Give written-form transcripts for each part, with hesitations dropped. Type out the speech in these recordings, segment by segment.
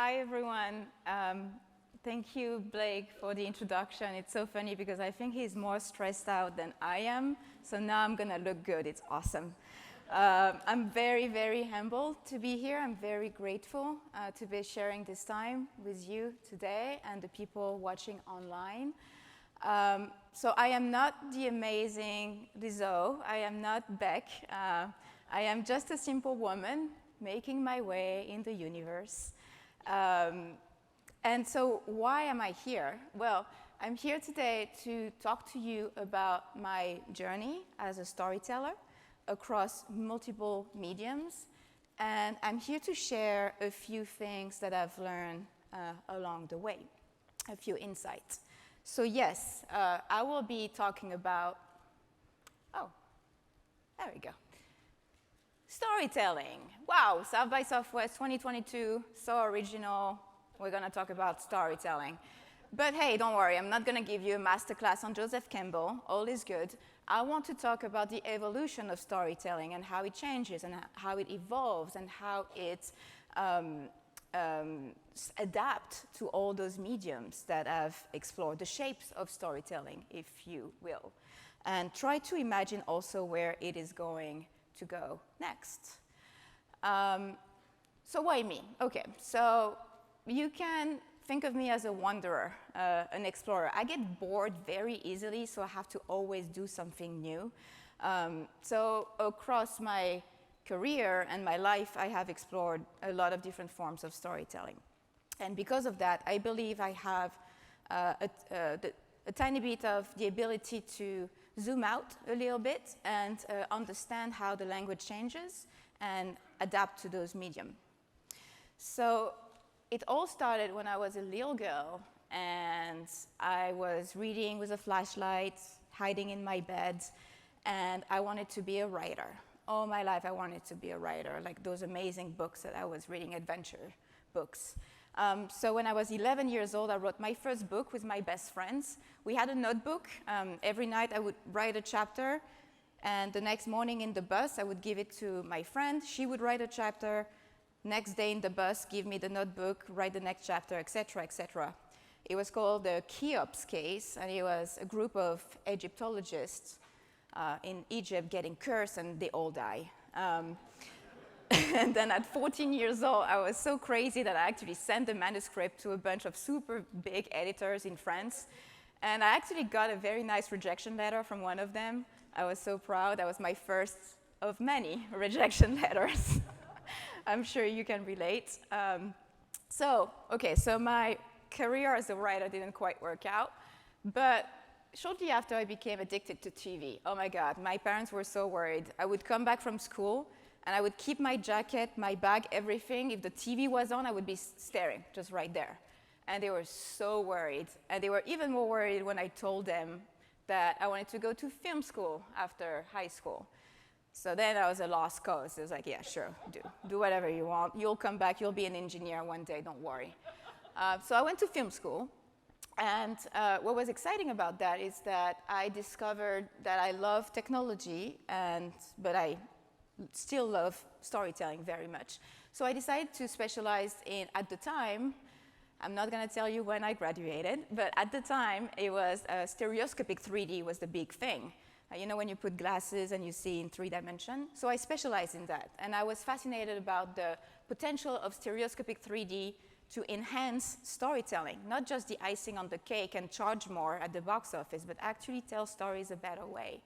Hi, everyone. Thank you, Blake, for the introduction. It's so funny because I think he's more stressed out than I am. So now I'm going to look good. It's awesome. I'm very, very humbled to be here. I'm very grateful to be sharing this time with you today and the people watching online. So I am not the amazing Lizzo. I am not Beck. I am just a simple woman making my way in the universe. And so why am I here? Well, I'm here today to talk to you about my journey as a storyteller across multiple mediums. And I'm here to share a few things that I've learned along the way, a few insights. So yes, I will be talking about, there we go. Storytelling. Wow, South by Southwest 2022, so original. We're going to talk about storytelling. But hey, don't worry, I'm not going to give you a masterclass on Joseph Campbell. All is good. I want to talk about the evolution of storytelling and how it changes and how it evolves and how it adapts to all those mediums that I've explored, the shapes of storytelling, if you will. And try to imagine also where it is going to go next. So why me? Okay, so you can think of me as a wanderer, an explorer. I get bored very easily, so I have to always do something new. So across my career and my life, I have explored a lot of different forms of storytelling. And because of that, I believe I have a tiny bit of the ability to zoom out a little bit and understand how the language changes and adapt to those mediums. So it all started when I was a little girl and I was reading with a flashlight, hiding in my bed, and I wanted to be a writer. All my life I wanted to be a writer, like those amazing books that I was reading, adventure books. So when I was 11 years old, I wrote my first book with my best friends. We had a notebook. Every night I would write a chapter, and the next morning in the bus, I would give it to my friend. She would write a chapter. Next day in the bus, give me the notebook, write the next chapter, etc., etc. It was called the Cheops case, and it was a group of Egyptologists in Egypt getting cursed, and they all die. And then at 14 years old, I was so crazy that I actually sent the manuscript to a bunch of super big editors in France. And I actually got a very nice rejection letter from one of them. I was so proud. That was my first of many rejection letters. I'm sure you can relate. So my career as a writer didn't quite work out. But shortly after, I became addicted to TV. Oh my God, my parents were so worried. I would come back from school, and I would keep my jacket, my bag, everything. If the TV was on, I would be staring just right there. And they were so worried. And they were even more worried when I told them that I wanted to go to film school after high school. So then I was a lost cause. It was like, yeah, sure, do whatever you want. You'll come back, you'll be an engineer one day, don't worry. So I went to film school. And what was exciting about that is that I discovered that I love technology, but I still love storytelling very much. So I decided to specialize in, at the time, I'm not going to tell you when I graduated, but at the time, it was stereoscopic 3D was the big thing. You know, when you put glasses and you see in 3 dimensions. So I specialized in that. And I was fascinated about the potential of stereoscopic 3D to enhance storytelling, not just the icing on the cake and charge more at the box office, but actually tell stories a better way.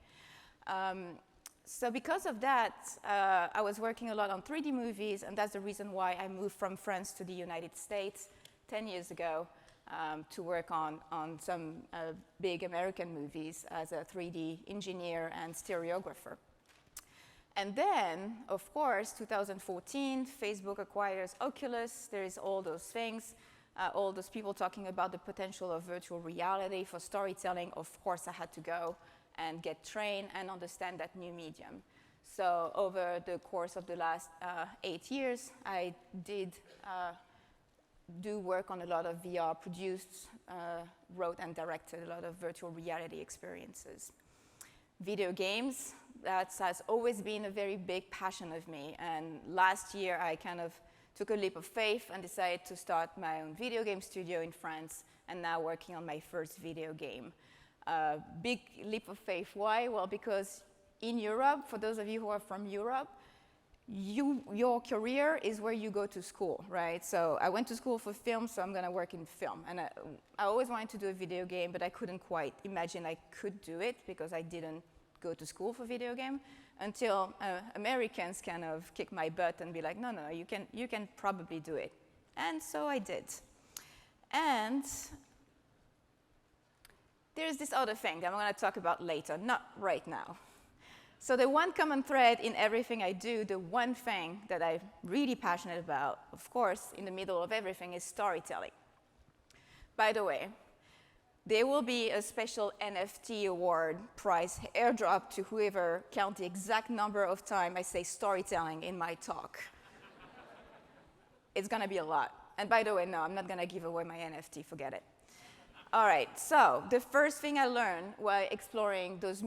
So because of that, I was working a lot on 3D movies, and that's the reason why I moved from France to the United States 10 years ago to work on some big American movies as a 3D engineer and stereographer. And then, of course, 2014, Facebook acquires Oculus. There is all those things, all those people talking about the potential of virtual reality for storytelling. Of course, I had to go and get trained and understand that new medium. So over the course of the last 8 years, I did do work on a lot of VR, produced, wrote and directed a lot of virtual reality experiences. Video games, that has always been a very big passion of me. And last year, I kind of took a leap of faith and decided to start my own video game studio in France, and now working on my first video game. Big leap of faith. Why? Well, because in Europe, for those of you who are from Europe, your career is where you go to school, right? So I went to school for film, so I'm going to work in film. And I always wanted to do a video game, but I couldn't quite imagine I could do it because I didn't go to school for video game until Americans kind of kicked my butt and be like, no, you can probably do it. And so I did. And there's this other thing that I'm going to talk about later, not right now. So the one common thread in everything I do, the one thing that I'm really passionate about, of course, in the middle of everything, is storytelling. By the way, there will be a special NFT award prize airdrop to whoever count the exact number of times I say storytelling in my talk. It's going to be a lot. And by the way, no, I'm not going to give away my NFT, forget it. All right, so the first thing I learned while exploring those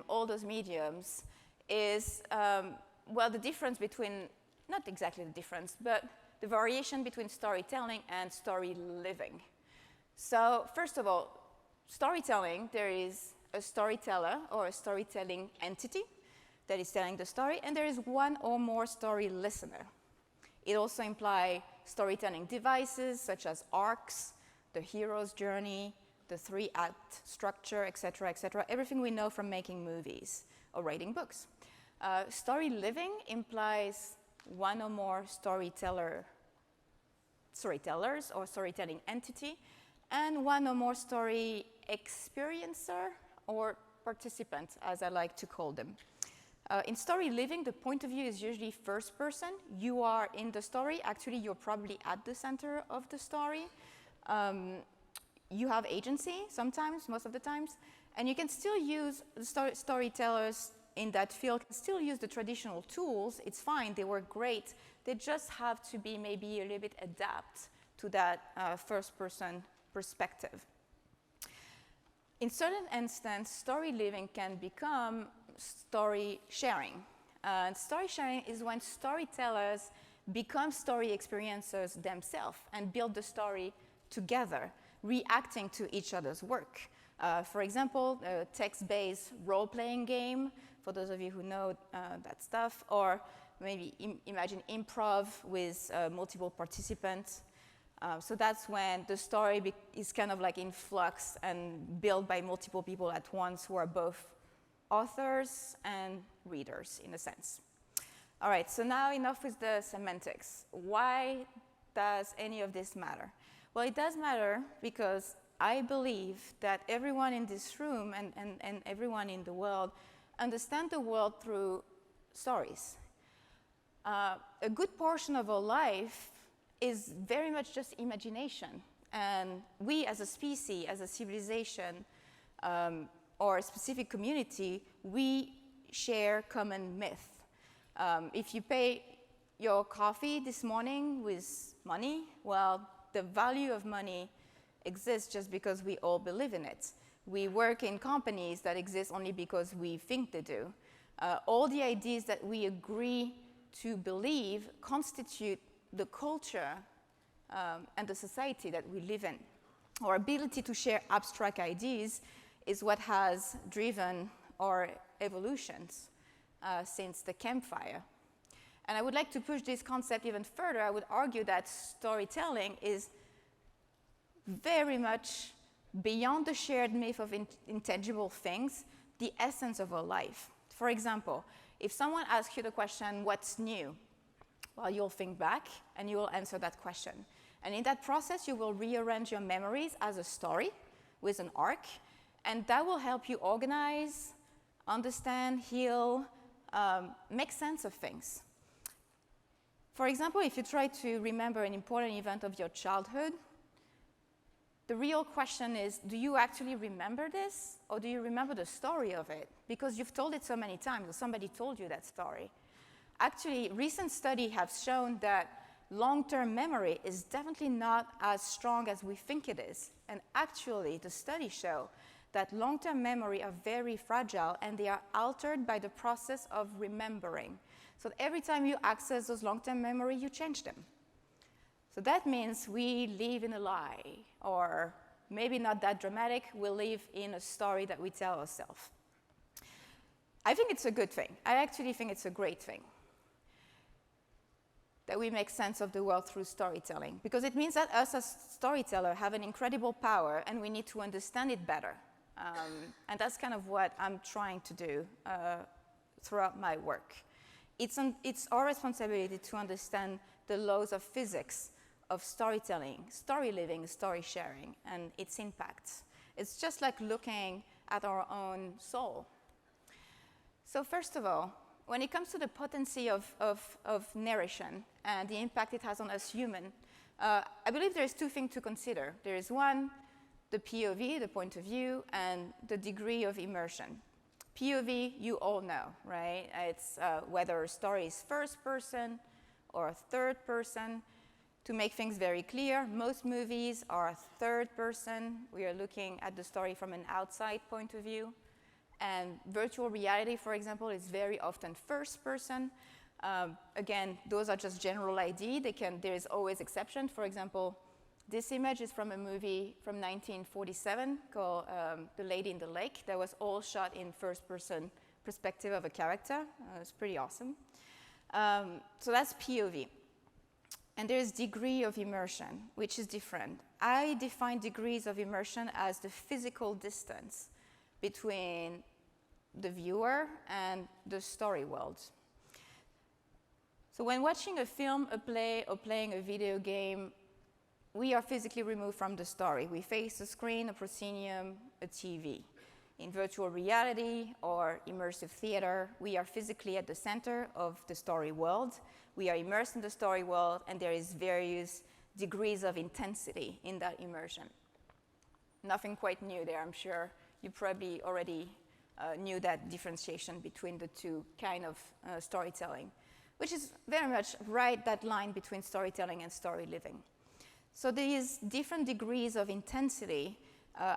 all those mediums, is, well, the difference between, not exactly the difference, but the variation between storytelling and story living. So first of all, storytelling, there is a storyteller or a storytelling entity that is telling the story, and there is one or more story listener. It also implies storytelling devices such as arcs, the hero's journey, the 3-act structure, et cetera, everything we know from making movies or writing books. Story living implies one or more storytellers or storytelling entity, and one or more story experiencer or participant, as I like to call them. In story living, the point of view is usually first person. You are in the story. Actually, you're probably at the center of the story. You have agency sometimes, most of the times, and you can still use storytellers in that field, can still use the traditional tools. It's fine, they work great. They just have to be maybe a little bit adapt to that first-person perspective. In certain instances, story living can become story sharing. Story sharing is when storytellers become story experiencers themselves and build the story together, reacting to each other's work. For example, a text-based role-playing game, for those of you who know that stuff, or maybe imagine improv with multiple participants. So that's when the story is kind of like in flux and built by multiple people at once who are both authors and readers, in a sense. All right, so now enough with the semantics. Why does any of this matter? Well, it does matter because I believe that everyone in this room and everyone in the world understand the world through stories. A good portion of our life is very much just imagination. And we as a species, as a civilization, or a specific community, we share common myth. If you pay your coffee this morning with money, well, the value of money exists just because we all believe in it. We work in companies that exist only because we think they do. All the ideas that we agree to believe constitute the culture and the society that we live in. Our ability to share abstract ideas is what has driven our evolutions since the campfire. And I would like to push this concept even further. I would argue that storytelling is very much beyond the shared myth of intangible things, the essence of our life. For example, if someone asks you the question, what's new? Well, you'll think back and you will answer that question. And in that process, you will rearrange your memories as a story with an arc, and that will help you organize, understand, heal, make sense of things. For example, if you try to remember an important event of your childhood, the real question is, do you actually remember this, or do you remember the story of it? Because you've told it so many times, or somebody told you that story. Actually, recent studies have shown that long-term memory is definitely not as strong as we think it is. And actually, the studies show that long-term memory are very fragile, and they are altered by the process of remembering. So every time you access those long-term memory, you change them. So that means we live in a lie, or maybe not that dramatic, we live in a story that we tell ourselves. I think it's a good thing. I actually think it's a great thing that we make sense of the world through storytelling, because it means that us as storytellers have an incredible power and we need to understand it better. And that's kind of what I'm trying to do throughout my work. It's our responsibility to understand the laws of physics of storytelling, story living, story sharing, and its impacts. It's just like looking at our own soul. So first of all, when it comes to the potency of narration and the impact it has on us humans, I believe there is two things to consider. There is one, the POV, the point of view, and the degree of immersion. POV, you all know, right? It's whether a story is first person or third person. To make things very clear, most movies are third person. We are looking at the story from an outside point of view. And virtual reality, for example, is very often first person. Again, those are just general idea. There is always exception. For example, this image is from a movie from 1947 called The Lady in the Lake that was all shot in first person perspective of a character. It's pretty awesome. So that's POV. And there's degree of immersion, which is different. I define degrees of immersion as the physical distance between the viewer and the story world. So when watching a film, a play, or playing a video game, we are physically removed from the story. We face a screen, a proscenium, a TV. In virtual reality or immersive theater, we are physically at the center of the story world. We are immersed in the story world, and there is various degrees of intensity in that immersion. Nothing quite new there, I'm sure. You probably already knew that differentiation between the two kind of storytelling, which is very much right that line between storytelling and story living. So these different degrees of intensity,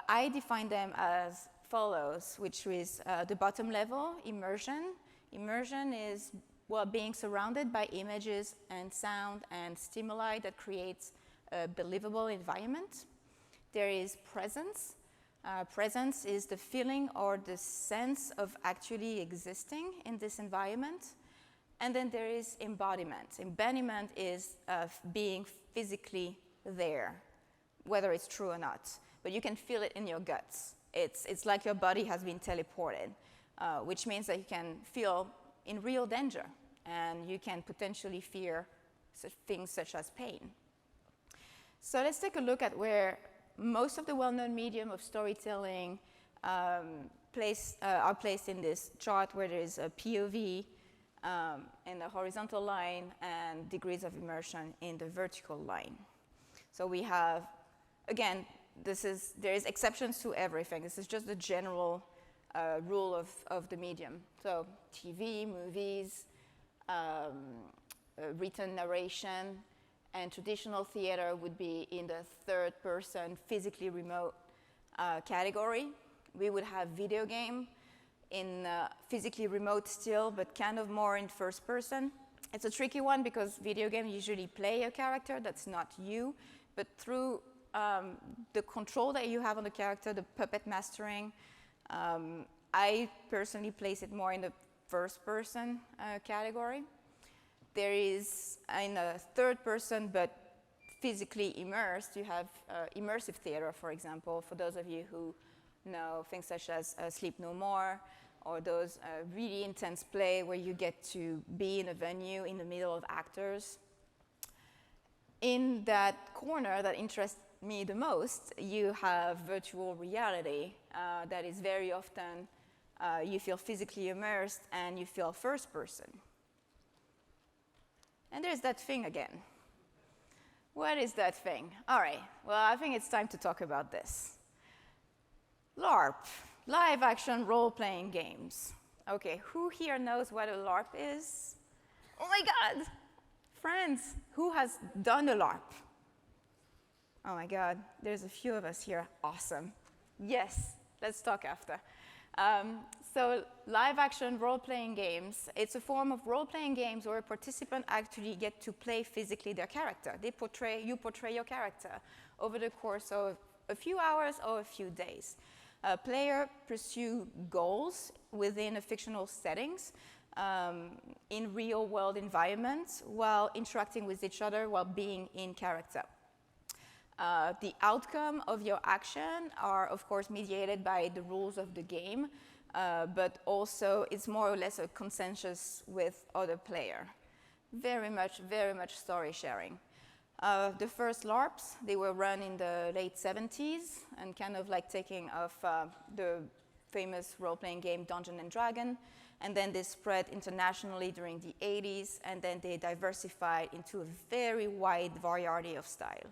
I define them as follows, which is the bottom level, immersion. Immersion is being surrounded by images and sound and stimuli that creates a believable environment. There is presence. Presence is the feeling or the sense of actually existing in this environment. And then there is embodiment. Embodiment is being physically there, whether it's true or not. But you can feel it in your guts. It's like your body has been teleported, which means that you can feel in real danger, and you can potentially fear things such as pain. So let's take a look at where most of the well-known medium of storytelling are placed in this chart, where there is a POV in the horizontal line and degrees of immersion in the vertical line. So we have, again, there is exceptions to everything. This is just the general rule of the medium. So TV, movies, written narration, and traditional theater would be in the third person, physically remote category. We would have video game in physically remote still, but kind of more in first person. It's a tricky one because video games usually play a character that's not you, but through the control that you have on the character, the puppet mastering, I personally place it more in the first person category. There is in a third person, but physically immersed, you have immersive theater, for example, for those of you who know things such as Sleep No More, or those really intense play where you get to be in a venue in the middle of actors. In that corner that interests me the most, you have virtual reality that is very often you feel physically immersed and you feel first person. And there's that thing again. What is that thing? All right, well, I think it's time to talk about this. LARP, live action role-playing games. Okay, who here knows what a LARP is? Oh my God, friends, who has done a LARP? Oh my God, there's a few of us here, awesome. Yes, let's talk after. So live action role-playing games, it's a form of role-playing games where a participant actually get to play physically their character. You portray your character over the course of a few hours or a few days. Players pursue goals within a fictional settings in real-world environments while interacting with each other while being in character. The outcome of your action are, of course, mediated by the rules of the game, but also it's more or less a consensus with other player. Very much story sharing. The first LARPs, they were run in the late 70s and kind of like taking off the famous role-playing game Dungeons and Dragons, and then they spread internationally during the 80s, and then they diversified into a very wide variety of style.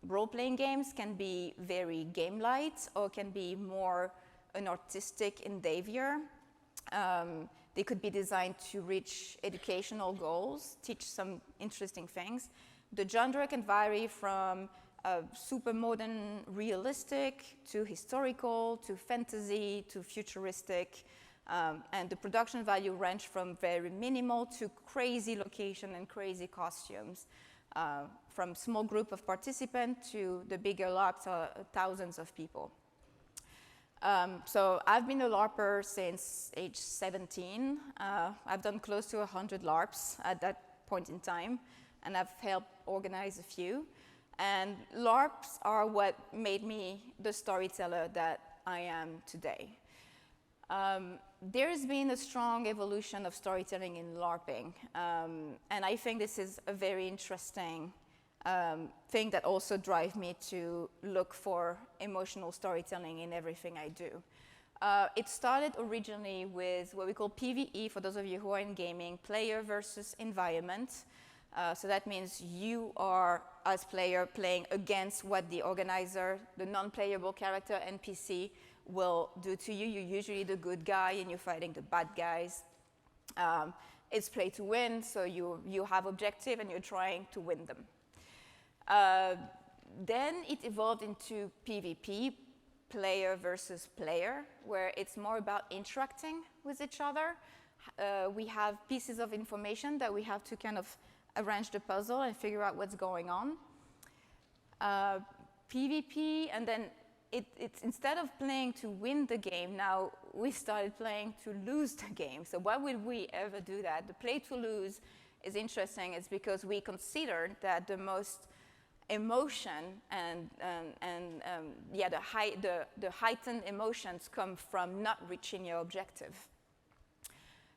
Role-playing games can be very game-light or can be more an artistic endeavor. They could be designed to reach educational goals, teach some interesting things. The genre can vary from super modern realistic to historical to fantasy to futuristic. And the production value range from very minimal to crazy location and crazy costumes. From small group of participants to the bigger LARPs, thousands of people. So I've been a LARPer since age 17. I've done close to 100 LARPs at that point in time, and I've helped organize a few. And LARPs are what made me the storyteller that I am today. There's been a strong evolution of storytelling in LARPing, and I think this is a very interesting thing that also drives me to look for emotional storytelling in everything I do. It started originally with what we call PvE, for those of you who are in gaming, player versus environment. So that means you are, as player, playing against what the organizer, the non-playable character, NPC, will do to you. You're usually the good guy and you're fighting the bad guys. It's play to win, so you have objective and you're trying to win them. Then it evolved into PvP, player versus player, where it's more about interacting with each other. We have pieces of information that we have to kind of arrange the puzzle and figure out what's going on. PvP, and then it's instead of playing to win the game, now we started playing to lose the game. So why would we ever do that? The play to lose is interesting. It's because we considered that the most emotion and the heightened emotions come from not reaching your objective.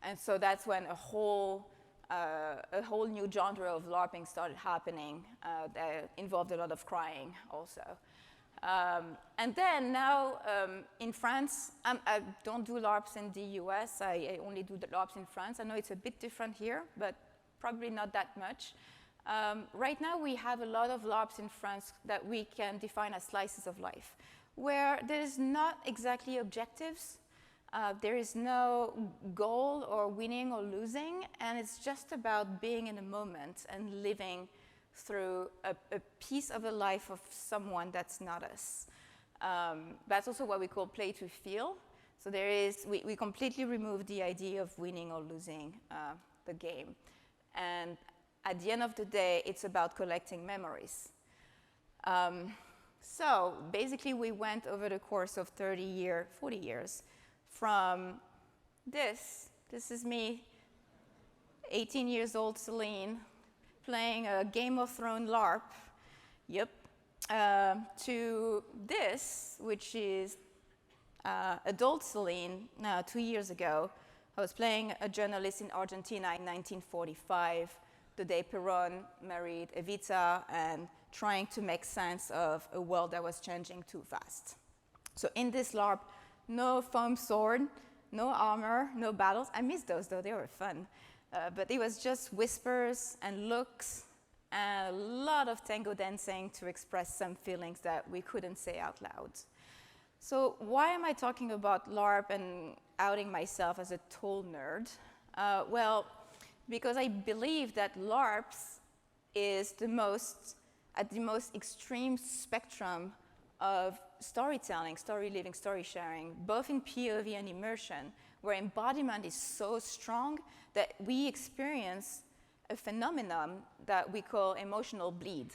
And so that's when a whole new genre of LARPing started happening that involved a lot of crying also. And then now in France, I don't do LARPs in the US, I only do the LARPs in France. I know it's a bit different here, but probably not that much. Right now we have a lot of LARPs in France that we can define as slices of life, where there is not exactly objectives, there is no goal or winning or losing, and it's just about being in a moment and living through a piece of the life of someone that's not us. That's also what we call play to feel. So we completely remove the idea of winning or losing the game. And at the end of the day, it's about collecting memories. So basically, we went over the course of 40 years, from this is me, 18 years old Celine, playing a Game of Thrones LARP, to this, which is adult Celine, 2 years ago. I was playing a journalist in Argentina in 1945, the day Perón married Evita, and trying to make sense of a world that was changing too fast. So in this LARP, no foam sword, no armor, no battles. I miss those though, they were fun. But it was just whispers and looks and a lot of tango dancing to express some feelings that we couldn't say out loud. So why am I talking about LARP and outing myself as a total nerd? Well, because I believe that LARPs is at the most extreme spectrum of storytelling, story living, story sharing, both in POV and immersion, where embodiment is so strong that we experience a phenomenon that we call emotional bleed.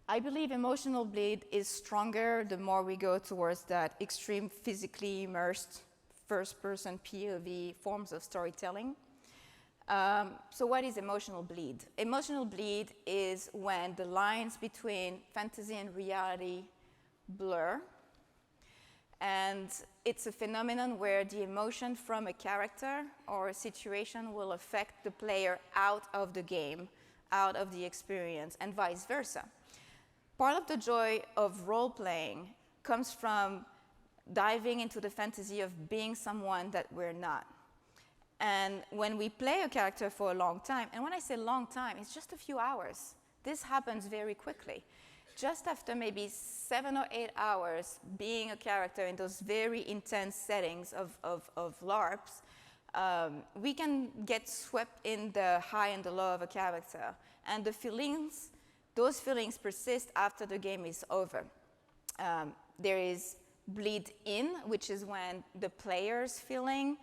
I believe emotional bleed is stronger the more we go towards that extreme physically immersed first-person POV forms of storytelling. So what is emotional bleed? Emotional bleed is when the lines between fantasy and reality blur. And it's a phenomenon where the emotion from a character or a situation will affect the player out of the game, out of the experience, and vice versa. Part of the joy of role-playing comes from diving into the fantasy of being someone that we're not. And when we play a character for a long time, and when I say long time, it's just a few hours. This happens very quickly. Just after maybe 7 or 8 hours being a character in those very intense settings of LARPs, we can get swept in the high and the low of a character. And the feelings, those feelings persist after the game is over. There is bleed in, which is when the player's feeling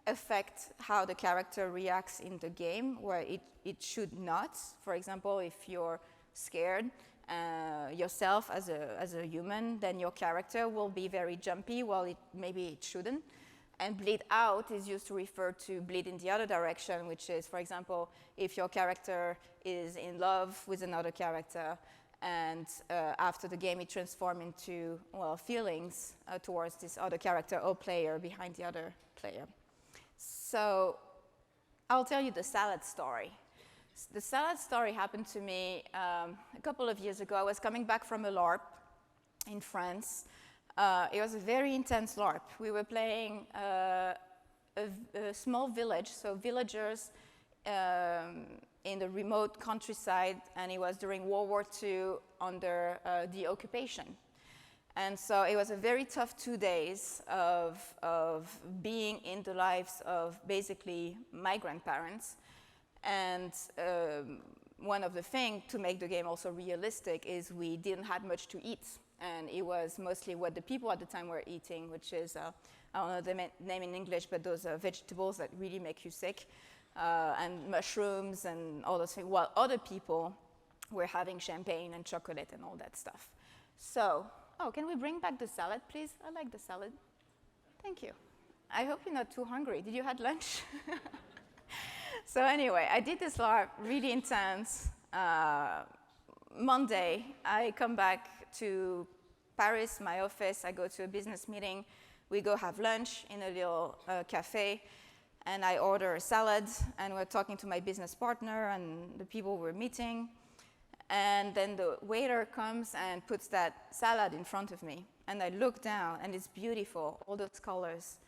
affect how the character reacts in the game, where it should not. For example, if you're scared yourself as a human, then your character will be very jumpy, while maybe it shouldn't. And bleed out is used to refer to bleed in the other direction, which is, for example, if your character is in love with another character, and after the game it transforms into, well, feelings towards this other character or player behind the other player. So I'll tell you the salad story. The salad story happened to me a couple of years ago. I was coming back from a LARP in France. It was a very intense LARP. We were playing a small village, so villagers in the remote countryside, and it was during World War II under the occupation. And so it was a very tough 2 days of being in the lives of basically my grandparents. And one of the things to make the game also realistic is we didn't have much to eat. And it was mostly what the people at the time were eating, which is, I don't know the name in English, but those are vegetables that really make you sick, and mushrooms and all those things, while other people were having champagne and chocolate and all that stuff. So, can we bring back the salad, please? I like the salad. Thank you. I hope you're not too hungry. Did you have lunch? So anyway, I did this LARP, really intense. Monday, I come back to Paris, my office. I go to a business meeting. We go have lunch in a little cafe, and I order a salad, and we're talking to my business partner and the people we're meeting. And then the waiter comes and puts that salad in front of me. And I look down, and it's beautiful, all those colors,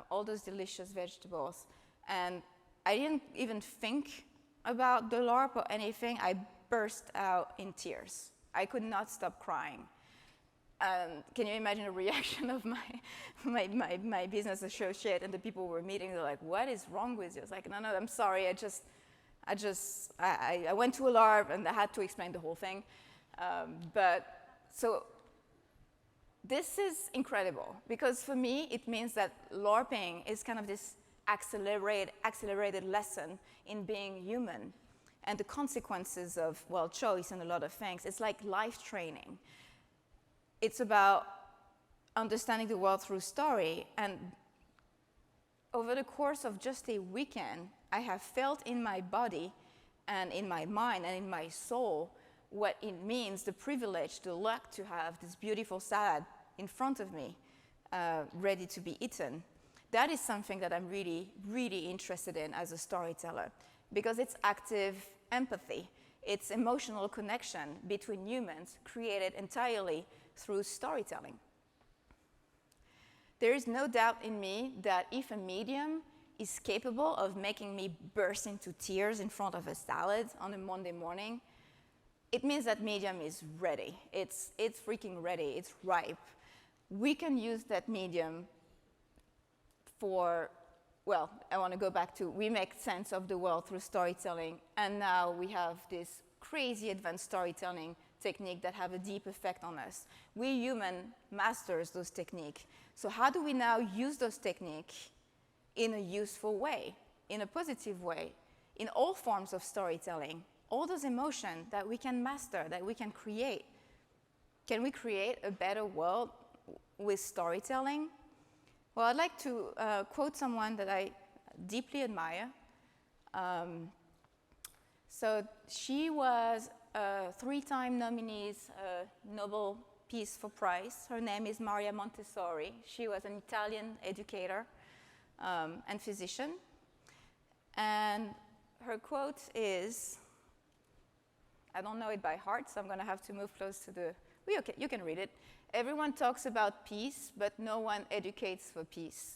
all those delicious vegetables. And I didn't even think about the LARP or anything. I burst out in tears. I could not stop crying. Can you imagine the reaction of my business associate and the people we're meeting? They're like, what is wrong with you? It's like, no, I'm sorry. I went to a LARP and I had to explain the whole thing. So this is incredible, because for me, it means that LARPing is kind of this accelerated lesson in being human and the consequences of, well, choice and a lot of things. It's like life training. It's about understanding the world through story. And over the course of just a weekend, I have felt in my body and in my mind and in my soul what it means, the privilege, the luck to have this beautiful salad in front of me, ready to be eaten. That is something that I'm really, really interested in as a storyteller, because it's active empathy. It's emotional connection between humans created entirely through storytelling. There is no doubt in me that if a medium is capable of making me burst into tears in front of a salad on a Monday morning, it means that medium is ready. It's freaking ready. It's ripe. We can use that medium for, well, I want to go back to, we make sense of the world through storytelling, and now we have this crazy advanced storytelling techniques that have a deep effect on us. We human masters those techniques. So how do we now use those techniques in a useful way, in a positive way, in all forms of storytelling? All those emotions that we can master, that we can create. Can we create a better world with storytelling? Well, I'd like to quote someone that I deeply admire. So she was a 3-time nominee, Nobel Peace Prize. Her name is Maria Montessori. She was an Italian educator and physician. And her quote is, I don't know it by heart, so I'm going to have to move close to the... Okay, you can read it. Everyone talks about peace, but no one educates for peace.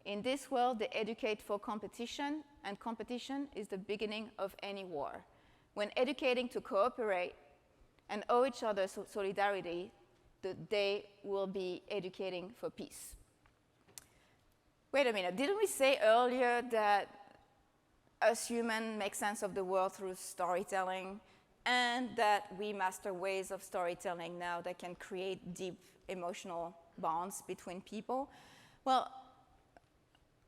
In this world, they educate for competition, and competition is the beginning of any war. When educating to cooperate and owe each other solidarity, they will be educating for peace. Wait a minute, didn't we say earlier that us humans make sense of the world through storytelling, and that we master ways of storytelling now that can create deep emotional bonds between people? Well,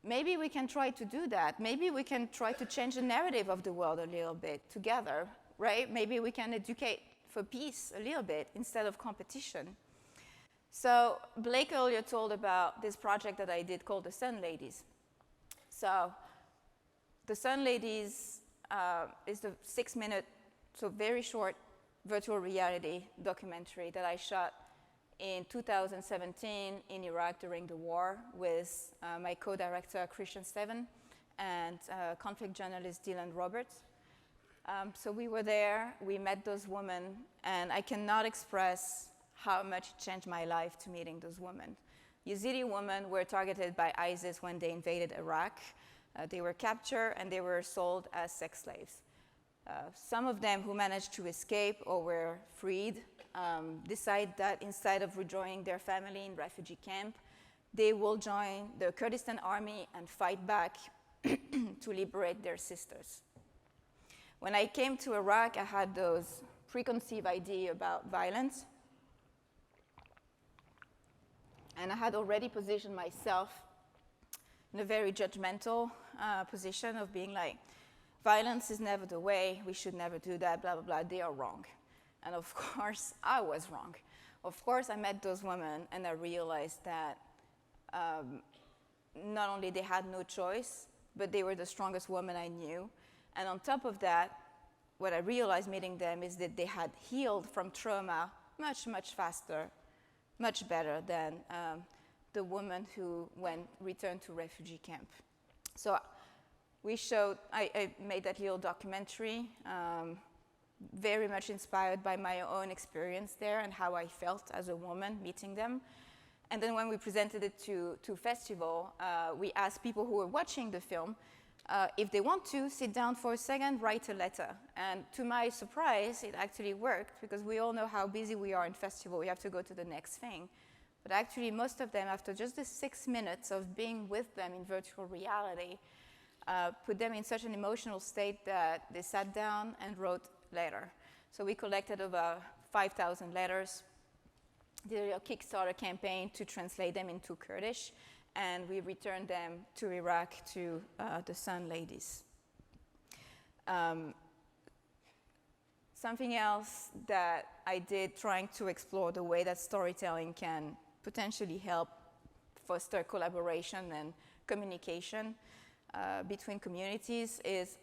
maybe we can try to do that. Maybe we can try to change the narrative of the world a little bit together, right? Maybe we can educate for peace a little bit instead of competition. So Blake earlier told about this project that I did called the Sun Ladies. So the Sun Ladies is the 6-minute, so very short virtual reality documentary that I shot in 2017 in Iraq during the war with my co-director Christian Steven and conflict journalist Dylan Roberts. So we were there, we met those women, and I cannot express how much it changed my life to meeting those women. Yazidi women were targeted by ISIS when they invaded Iraq. They were captured and they were sold as sex slaves. Some of them who managed to escape or were freed decide that instead of rejoining their family in refugee camp, they will join the Kurdistan army and fight back to liberate their sisters. When I came to Iraq, I had those preconceived ideas about violence. And I had already positioned myself in a very judgmental position of being like, violence is never the way, we should never do that, blah, blah, blah, they are wrong. And of course, I was wrong. Of course, I met those women and I realized that not only they had no choice, but they were the strongest women I knew. And on top of that, what I realized meeting them is that they had healed from trauma much, much faster, much better than the woman who returned to refugee camp. So I made that little documentary, very much inspired by my own experience there and how I felt as a woman meeting them. And then when we presented it to festival, we asked people who were watching the film if they want to sit down for a second, write a letter. And to my surprise, it actually worked, because we all know how busy we are in festival. We have to go to the next thing. But actually, most of them, after just the 6 minutes of being with them in virtual reality, put them in such an emotional state that they sat down and wrote letter. So we collected over 5,000 letters, did a Kickstarter campaign to translate them into Kurdish, and we returned them to Iraq to the Sun Ladies. Something else that I did trying to explore the way that storytelling can potentially help foster collaboration and communication between communities is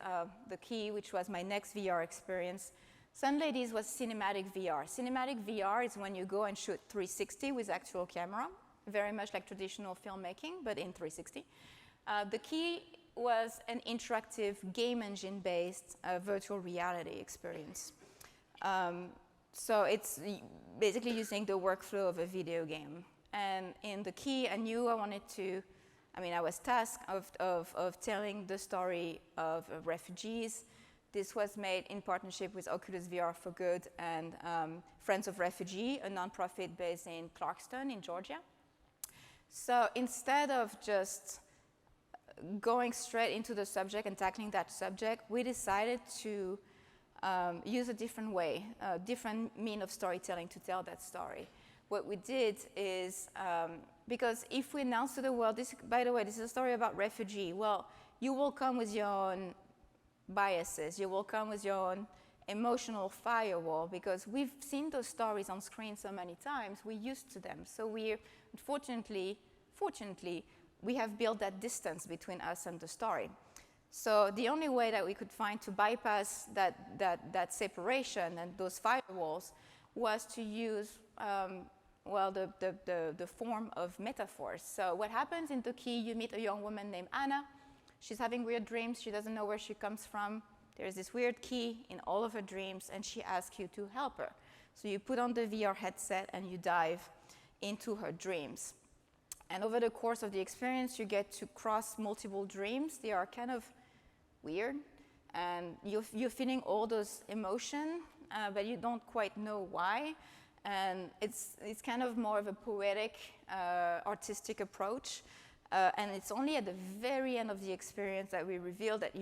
the key, which was my next VR experience. Sun Ladies was cinematic VR. Cinematic VR is when you go and shoot 360 with actual camera, very much like traditional filmmaking, but in 360. The key was an interactive game engine-based virtual reality experience. So it's basically using the workflow of a video game. And in the key, I knew I wanted to, I was tasked of telling the story of refugees. This was made in partnership with Oculus VR for Good and Friends of Refugee, a nonprofit based in Clarkston in Georgia. So instead of just going straight into the subject and tackling that subject, we decided to use a different way, a different mean of storytelling to tell that story. What we did is, because if we announce to the world, this, by the way, this is a story about refugee, well, you will come with your own biases, you will come with your own emotional firewall, because we've seen those stories on screen so many times, we're used to them. So we, fortunately, we have built that distance between us and the story. So the only way that we could find to bypass that separation and those firewalls was to use, well, the form of metaphors. So what happens in the key, you meet a young woman named Anna. She's having weird dreams. She doesn't know where she comes from. There's this weird key in all of her dreams, and she asks you to help her. So you put on the VR headset and you dive into her dreams. And over the course of the experience, you get to cross multiple dreams. They are kind of weird, and you're feeling all those emotions, but you don't quite know why. And it's kind of more of a poetic, artistic approach. And it's only at the very end of the experience that we reveal that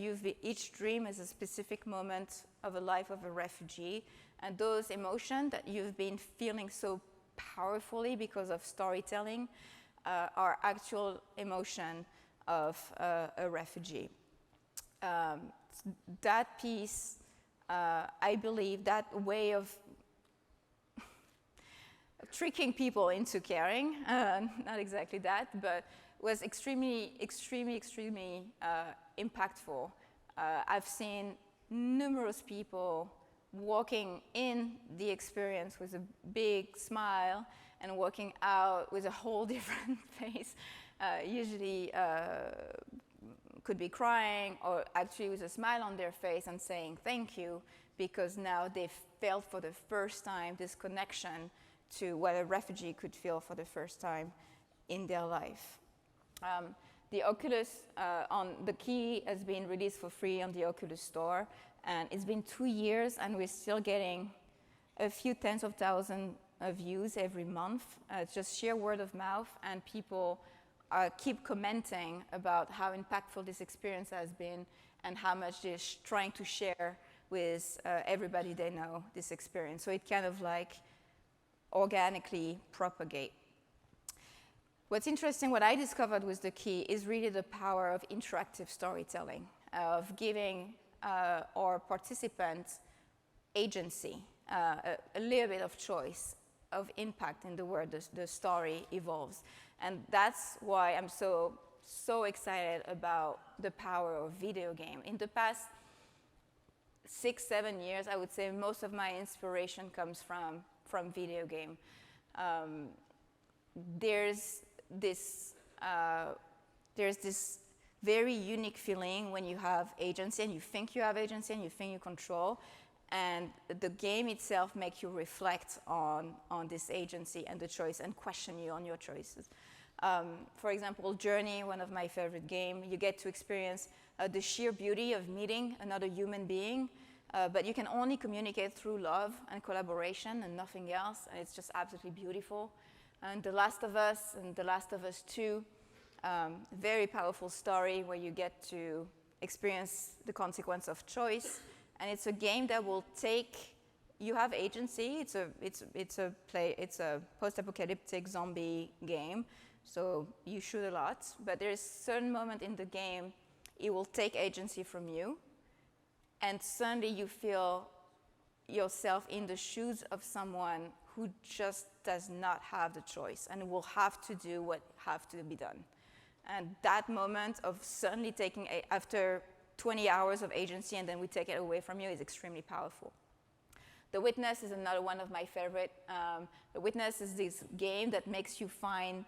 each dream is a specific moment of the life of a refugee. And those emotions that you've been feeling so powerfully because of storytelling are actual emotion of a refugee. That piece, I believe, that way of tricking people into caring, not exactly that, but was extremely impactful. I've seen numerous people walking in the experience with a big smile and walking out with a whole different face, usually could be crying or actually with a smile on their face and saying thank you, because now they've felt for the first time this connection to what a refugee could feel for the first time in their life. The Oculus on the key has been released for free on the Oculus store, and it's been 2 years, and we're still getting a few tens of thousands of views every month. It's just sheer word of mouth, and people keep commenting about how impactful this experience has been and how much they're trying to share with everybody they know this experience. So it kind of like organically propagate. What's interesting, what I discovered with the key is really the power of interactive storytelling, of giving our participants agency, a little bit of choice, of impact in the world the story evolves. And that's why I'm so excited about the power of video game. In the past 6-7 years, I would say most of my inspiration comes from video game. There's this very unique feeling when you have agency and you think you have agency and you think you control, and the game itself makes you reflect on this agency and the choice and question you on your choices. For example, Journey, one of my favorite games, you get to experience the sheer beauty of meeting another human being, but you can only communicate through love and collaboration and nothing else, and it's just absolutely beautiful. And The Last of Us and The Last of Us 2, very powerful story where you get to experience the consequence of choice. And it's a game that will take, you have agency. It's a post-apocalyptic zombie game, so you shoot a lot. But there's a certain moment in the game, it will take agency from you, and suddenly you feel yourself in the shoes of someone who just does not have the choice and will have to do what have to be done. And that moment of suddenly taking, after 20 hours of agency and then we take it away from you, is extremely powerful. The Witness is another one of my favorite. The Witness is this game that makes you find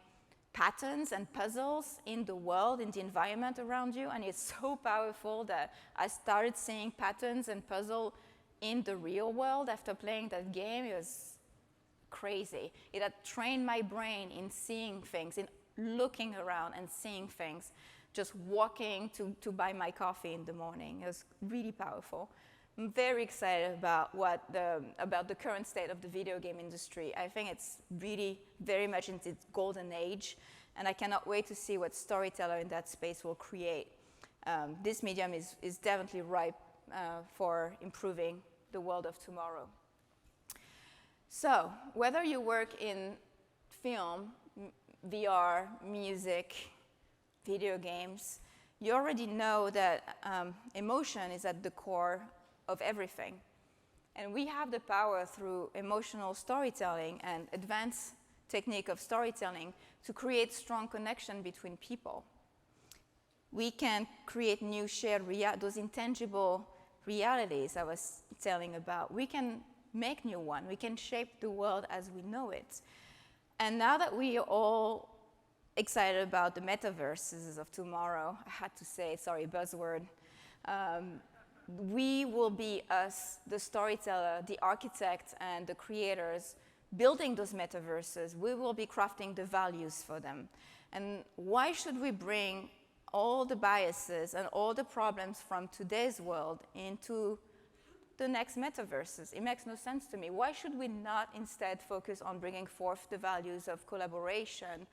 patterns and puzzles in the world, in the environment around you, and it's so powerful that I started seeing patterns and puzzles in the real world after playing that game. It was crazy. It had trained my brain in seeing things, in looking around and seeing things, just walking to buy my coffee in the morning. It was really powerful. I'm very excited about about the current state of the video game industry. I think it's really very much in its golden age, and I cannot wait to see what storyteller in that space will create. This medium is definitely ripe for improving the world of tomorrow. So whether you work in film, VR, music, video games, you already know that emotion is at the core of everything. And we have the power through emotional storytelling and advanced technique of storytelling to create strong connection between people. We can create new shared those intangible realities I was telling about. We can make new one. We can shape the world as we know it. And now that we are all excited about the metaverses of tomorrow, I had to say, sorry, buzzword, we will be us, the storyteller, the architect, and the creators building those metaverses. We will be crafting the values for them. And why should we bring all the biases and all the problems from today's world into the next metaverses? It makes no sense to me. Why should we not instead focus on bringing forth the values of collaboration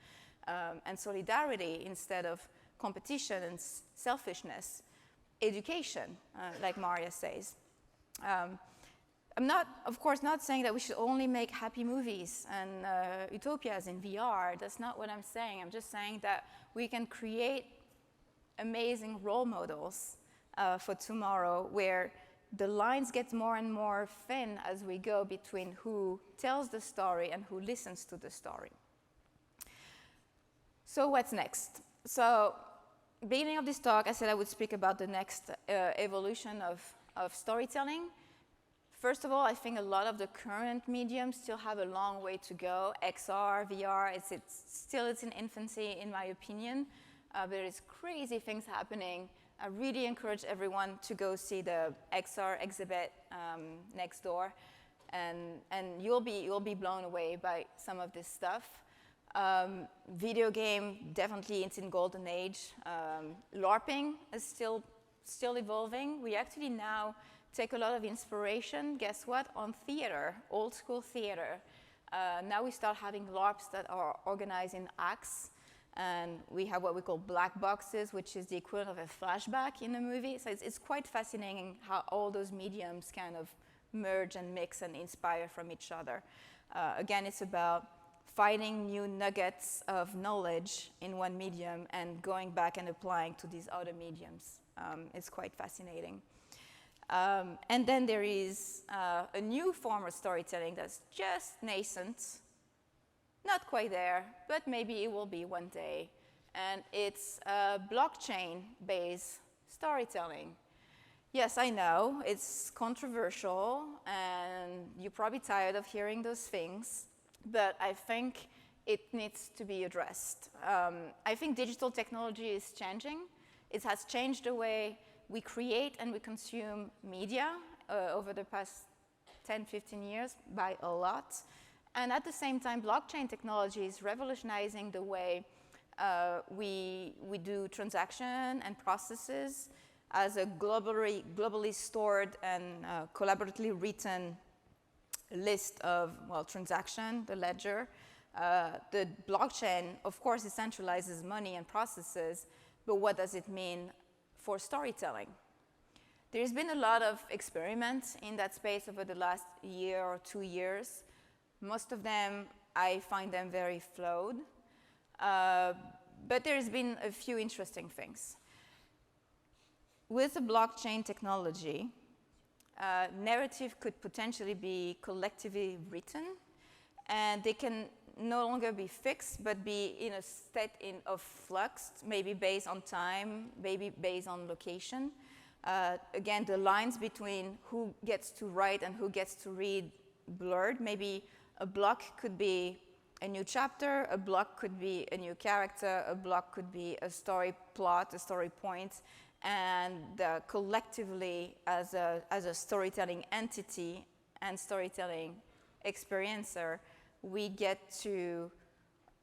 and solidarity instead of competition and selfishness? Education, like Maria says. I'm not, of course, not saying that we should only make happy movies and utopias in VR. That's not what I'm saying. I'm just saying that we can create amazing role models for tomorrow where the lines get more and more thin as we go between who tells the story and who listens to the story. So what's next? So beginning of this talk, I said I would speak about the next evolution of storytelling. First of all, I think a lot of the current mediums still have a long way to go. XR, VR, it's still in infancy, in my opinion. There is crazy things happening. I really encourage everyone to go see the XR exhibit next door, and you'll be blown away by some of this stuff. Video game, definitely it's in golden age. LARPing is still evolving. We actually now take a lot of inspiration, guess what, on theater, old school theater. Now we start having LARPs that are organized in acts, and we have what we call black boxes, which is the equivalent of a flashback in a movie. So it's quite fascinating how all those mediums kind of merge and mix and inspire from each other. Again, it's about finding new nuggets of knowledge in one medium and going back and applying to these other mediums. It's quite fascinating. And then there is a new form of storytelling that's just nascent, not quite there, but maybe it will be one day. And it's blockchain-based storytelling. Yes, I know, it's controversial, and you're probably tired of hearing those things, but I think it needs to be addressed. I think digital technology is changing. It has changed the way we create and we consume media over the past 10, 15 years by a lot. And at the same time, blockchain technology is revolutionizing the way we do transaction and processes as a globally stored and collaboratively written list of, well, transaction, the ledger. The blockchain, of course, it centralizes money and processes, but what does it mean for storytelling? There's been a lot of experiments in that space over the last year or 2 years. Most of them, I find them very flawed, but there's been a few interesting things. With the blockchain technology, narrative could potentially be collectively written, and they can no longer be fixed, but be in a state of flux, maybe based on time, maybe based on location. Again, the lines between who gets to write and who gets to read blurred. Maybe a block could be a new chapter, a block could be a new character, a block could be a story plot, a story point, and collectively as a storytelling entity and storytelling experiencer, we get to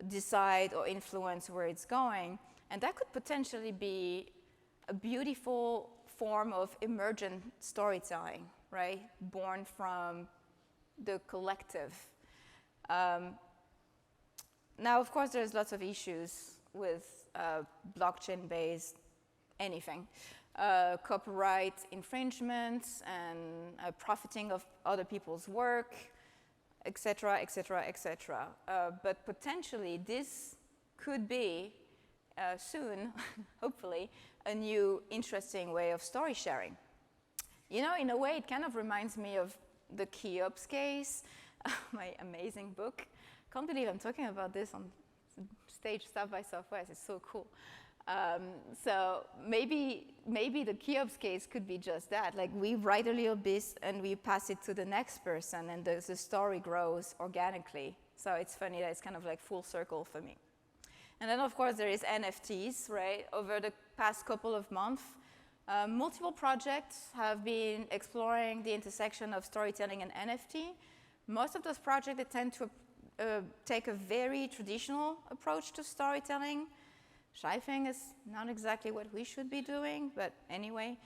decide or influence where it's going. And that could potentially be a beautiful form of emergent storytelling, right? Born from the collective. Now, of course, there's lots of issues with blockchain-based anything. copyright infringements and profiting of other people's work, etc., etc., etc. But potentially this could be soon, hopefully, a new interesting way of story sharing. You know, in a way, it kind of reminds me of the Cheops case, my amazing book. Can't believe I'm talking about this on stage South by Southwest. It's so cool. So maybe the Cheops case could be just that. Like we write a little bit and we pass it to the next person, and the story grows organically. So it's funny that it's kind of like full circle for me. And then, of course, there is NFTs, right? Over the past couple of months, multiple projects have been exploring the intersection of storytelling and NFT. Most of those projects, they tend to take a very traditional approach to storytelling, which I think is not exactly what we should be doing, but anyway.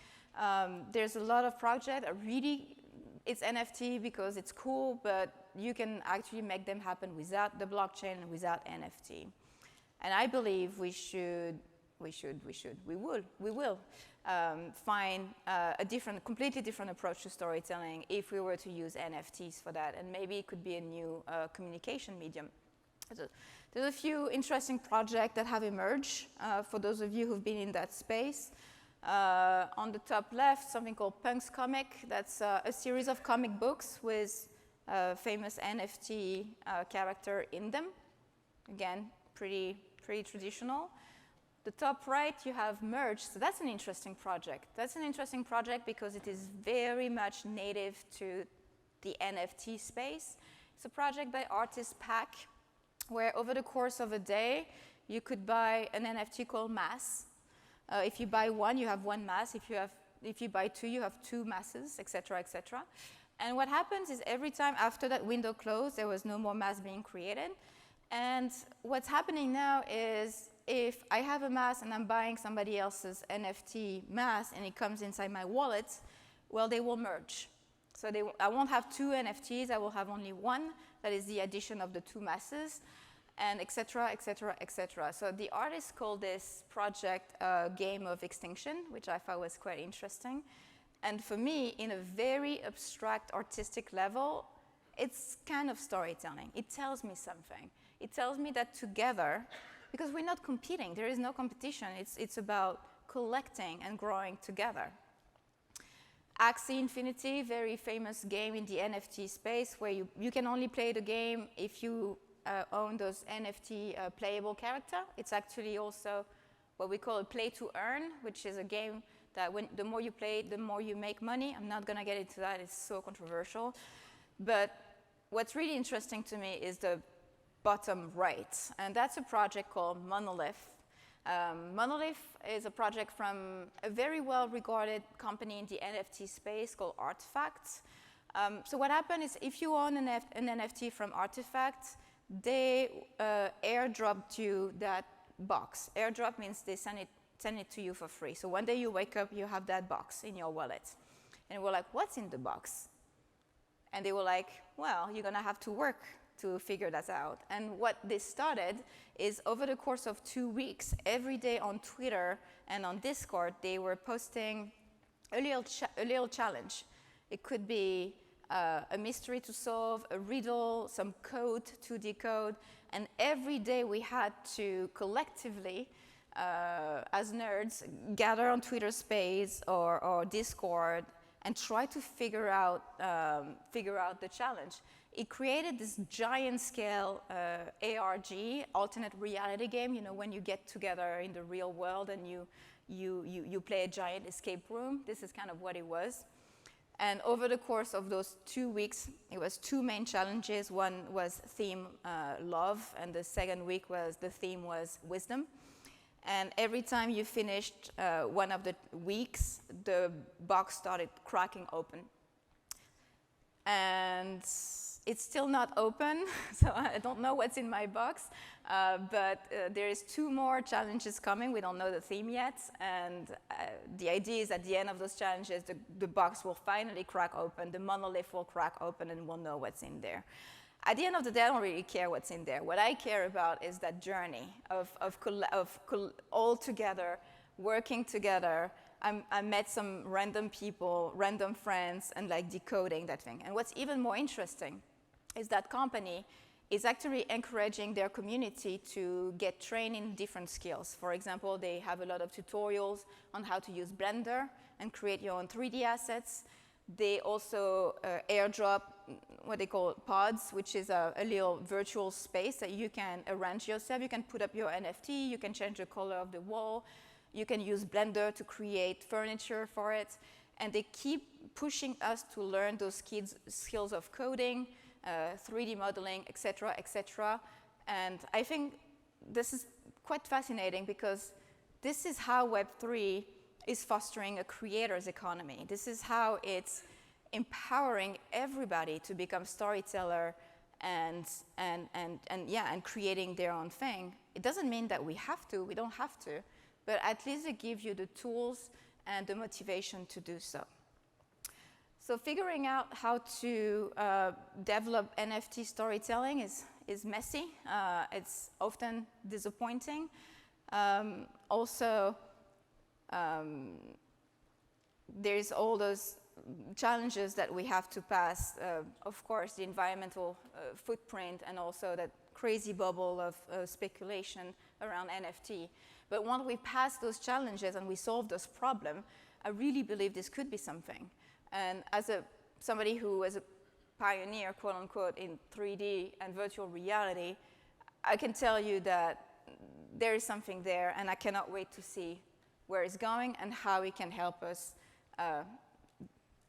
There's a lot of projects that really, it's NFT because it's cool, but you can actually make them happen without the blockchain and without NFT. And I believe we will find a completely different approach to storytelling if we were to use NFTs for that, and maybe it could be a new communication medium. There's a few interesting projects that have emerged for those of you who've been in that space. On the top left, something called Punk's Comic. That's a series of comic books with famous NFT character in them. Again, pretty traditional. The top right, you have Merge. So that's an interesting project. That's an interesting project because it is very much native to the NFT space. It's a project by Artist Pack, where over the course of a day, you could buy an NFT called Mass. If you buy one, you have one mass. If you buy two, you have two masses, etc., etc. And what happens is every time after that window closed, there was no more mass being created. And what's happening now is if I have a mass and I'm buying somebody else's NFT mass and it comes inside my wallet, well, they will merge. So I won't have two NFTs, I will have only one. That is the addition of the two masses, and et cetera, et cetera, et cetera. So the artists call this project a game of extinction, which I thought was quite interesting. And for me, in a very abstract artistic level, it's kind of storytelling. It tells me something. It tells me that together, because we're not competing, there is no competition, it's about collecting and growing together. Axie Infinity, very famous game in the NFT space where you can only play the game if you own those NFT playable character. It's actually also what we call a play to earn, which is a game that the more you play, the more you make money. I'm not gonna get into that, it's so controversial. But what's really interesting to me is the bottom right, and that's a project called Monolith. Monolith is a project from a very well-regarded company in the NFT space called Artifacts. So what happened is if you own an NFT from Artifacts, they airdropped you that box. Airdrop means they send it to you for free. So one day you wake up, you have that box in your wallet. And we're like, what's in the box? And they were like, well, you're gonna have to work to figure that out. And what they started is over the course of 2 weeks, every day on Twitter and on Discord, they were posting a little challenge. It could be a mystery to solve, a riddle, some code to decode, and every day we had to collectively, as nerds, gather on Twitter Space or Discord and try to figure out the challenge. It created this giant scale ARG, alternate reality game, you know, when you get together in the real world and you play a giant escape room. This is kind of what it was. And over the course of those 2 weeks, it was two main challenges. One was theme love, and the second week was the theme was wisdom. And every time you finished one of the weeks, the box started cracking open. And it's still not open, so I don't know what's in my box, but there is 2 more challenges coming. We don't know the theme yet, and the idea is at the end of those challenges, the box will finally crack open, the monolith will crack open, and we'll know what's in there. At the end of the day, I don't really care what's in there. What I care about is that journey of all together, working together, I met some random people, random friends, and like decoding that thing. And what's even more interesting is that company is actually encouraging their community to get trained in different skills. For example, they have a lot of tutorials on how to use Blender and create your own 3D assets. They also airdrop what they call pods, which is a little virtual space that you can arrange yourself. You can put up your NFT, you can change the color of the wall, you can use Blender to create furniture for it. And they keep pushing us to learn those skills of coding, 3D modeling, et cetera, and I think this is quite fascinating because this is how Web3 is fostering a creator's economy. This is how it's empowering everybody to become storyteller and creating their own thing. It doesn't mean that we don't have to, but at least it gives you the tools and the motivation to do so. So figuring out how to develop NFT storytelling is messy. It's often disappointing. There's all those challenges that we have to pass. Of course, the environmental footprint and also that crazy bubble of speculation around NFT. But once we pass those challenges and we solve this problem, I really believe this could be something. And as somebody who was a pioneer, quote unquote, in 3D and virtual reality, I can tell you that there is something there, and I cannot wait to see where it's going and how it can help us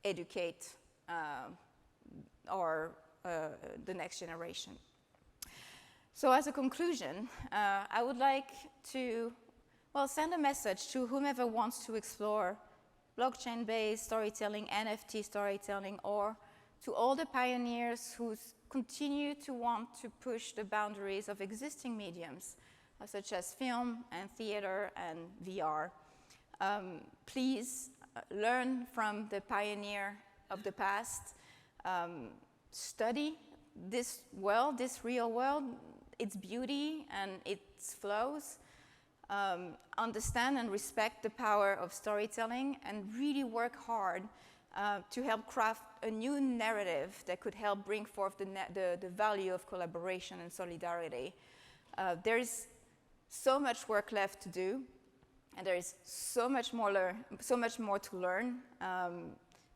educate the next generation. So as a conclusion, I would like to, send a message to whomever wants to explore blockchain-based storytelling, NFT storytelling, or to all the pioneers who continue to want to push the boundaries of existing mediums, such as film and theater and VR. Please learn from the pioneer of the past. Study this world, this real world, its beauty and its flows. Understand and respect the power of storytelling and really work hard to help craft a new narrative that could help bring forth the value of collaboration and solidarity. There's so much work left to do, and there is so much more to learn.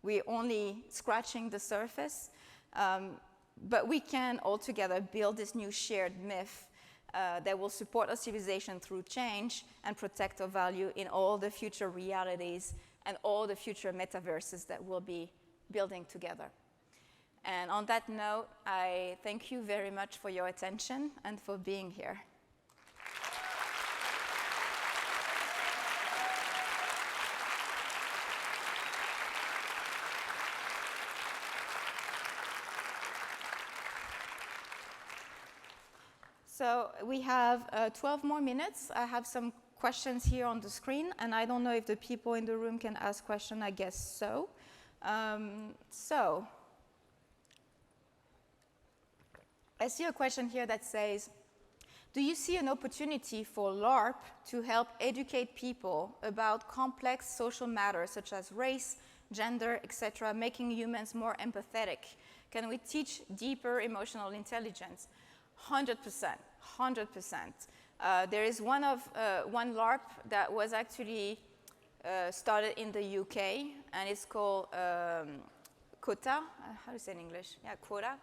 We're only scratching the surface, but we can all together build this new shared myth that will support our civilization through change and protect our value in all the future realities and all the future metaverses that we'll be building together. And on that note, I thank you very much for your attention and for being here. So we have 12 more minutes. I have some questions here on the screen, and I don't know if the people in the room can ask questions. I guess so. I see a question here that says, do you see an opportunity for LARP to help educate people about complex social matters such as race, gender, etc., making humans more empathetic? Can we teach deeper emotional intelligence? 100%, 100%. There is one LARP that was actually started in the UK, and it's called Quota. How do you say in English? Yeah, Quota.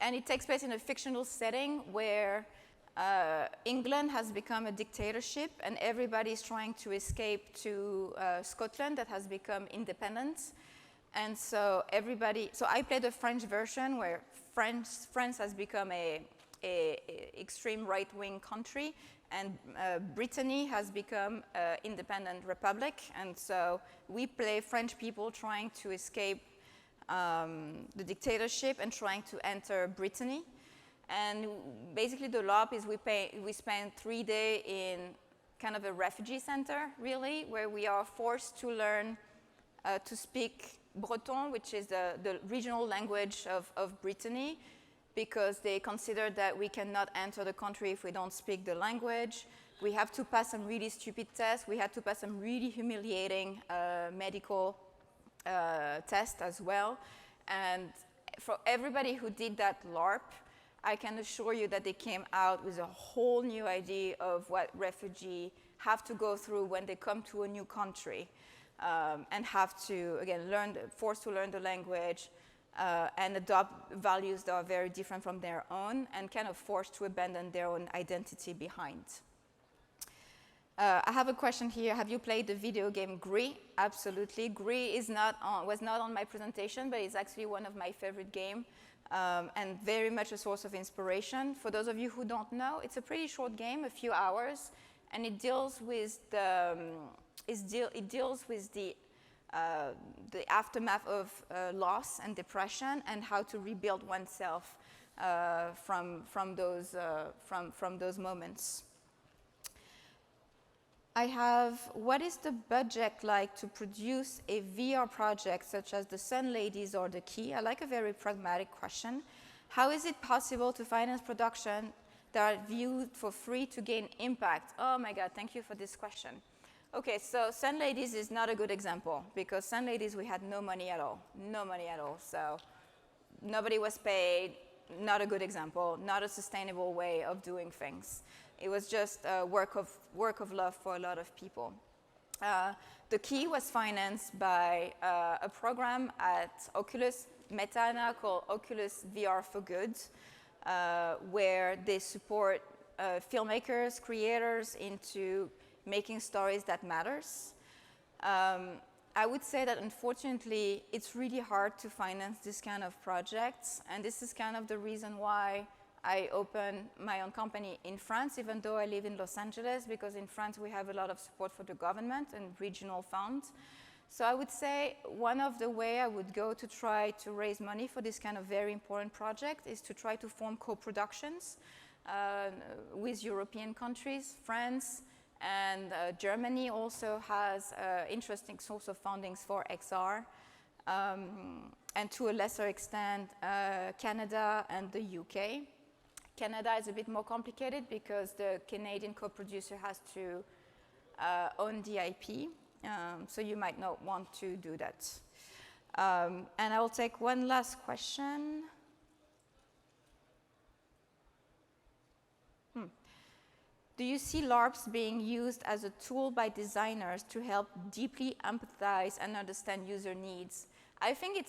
And it takes place in a fictional setting where England has become a dictatorship, and everybody is trying to escape to Scotland that has become independent. And so I played the French version where France has become a extreme right-wing country, and Brittany has become an independent republic. And so we play French people trying to escape the dictatorship and trying to enter Brittany. And basically the LARP is we spend 3 days in kind of a refugee center, really, where we are forced to learn to speak Breton, which is the regional language of Brittany, because they consider that we cannot enter the country if we don't speak the language. We have to pass some really stupid tests. We had to pass some really humiliating medical tests as well. And for everybody who did that LARP, I can assure you that they came out with a whole new idea of what refugees have to go through when they come to a new country, and have to, again, forced to learn the language, and adopt values that are very different from their own, and kind of forced to abandon their own identity behind. I have a question here. Have you played the video game Gris? Absolutely. Gris was not on my presentation, but it's actually one of my favorite games, and very much a source of inspiration. For those of you who don't know, it's a pretty short game, a few hours, and it deals with the aftermath of loss and depression, and how to rebuild oneself from those moments. I have, what is the budget like to produce a VR project such as the Sun Ladies or The Key? I like a very pragmatic question. How is it possible to finance production that are viewed for free to gain impact? Oh my God, thank you for this question. Okay, so Sun Ladies is not a good example, because Sun Ladies, we had no money at all. No money at all. So nobody was paid, not a good example, not a sustainable way of doing things. It was just a work of love for a lot of people. The Key was financed by a program at Oculus Meta now called Oculus VR for Good, where they support filmmakers, creators into making stories that matters. I would say that unfortunately, it's really hard to finance this kind of projects, and this is kind of the reason why I opened my own company in France, even though I live in Los Angeles, because in France we have a lot of support for the government and regional funds. So I would say one of the ways I would go to try to raise money for this kind of very important project is to try to form co-productions with European countries. France and Germany also has interesting source of fundings for XR. And to a lesser extent, Canada and the UK. Canada is a bit more complicated because the Canadian co-producer has to own the IP, so you might not want to do that. And I will take one last question. Do you see LARPs being used as a tool by designers to help deeply empathize and understand user needs? I think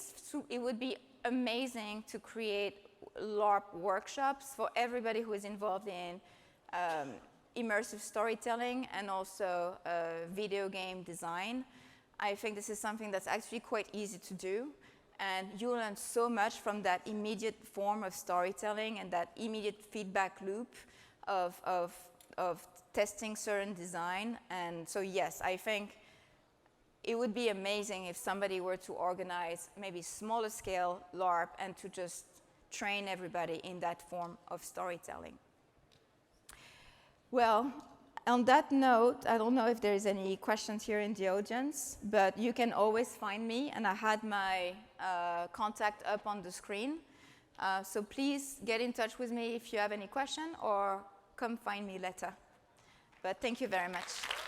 it would be amazing to create LARP workshops for everybody who is involved in immersive storytelling and also video game design. I think this is something that's actually quite easy to do, and you learn so much from that immediate form of storytelling and that immediate feedback loop of testing certain design. And so yes, I think it would be amazing if somebody were to organize maybe smaller scale LARP and to just train everybody in that form of storytelling. Well, on that note, I don't know if there's any questions here in the audience, but you can always find me, and I had my contact up on the screen. So please get in touch with me if you have any question, or come find me later. But thank you very much.